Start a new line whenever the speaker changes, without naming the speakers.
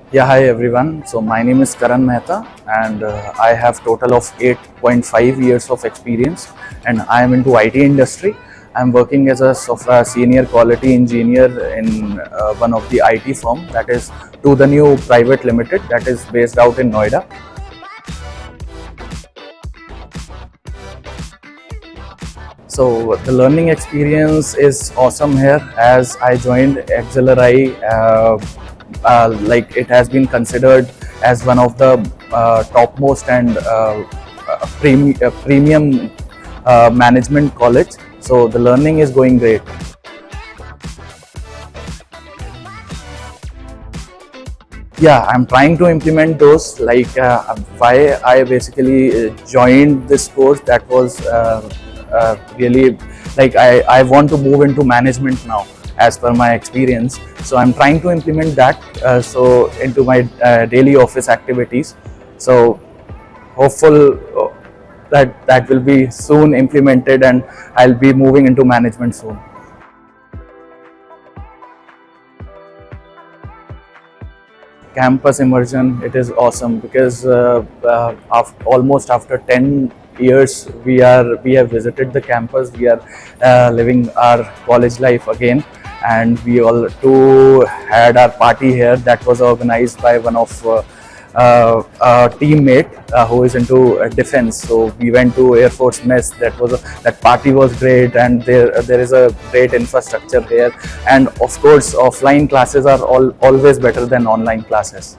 Yeah, hi everyone. So my name is Karan Mehta and I have total of 8.5 years of experience and I am into IT industry. I'm working as a senior quality engineer in one of the IT firm, that is To The New Private Limited, that is based out in Noida. So the learning experience is awesome here as I joined XLRI. Like it has been considered as one of the topmost and premium management college. So the learning is going great. Yeah, I'm trying to implement those. Like why I basically joined this course, that was really like I want to move into management now as per my experience. So I'm trying to implement that so into my daily office activities. So hopeful that will be soon implemented and I'll be moving into management soon. Campus immersion, it is awesome because almost after 10 years we have visited the campus. We are living our college life again, and we all too had our party here that was organized by one of a teammate who is into defense. So we went to Air Force Mess. That party was great, and there is a great infrastructure here. And of course, offline classes are always better than online classes.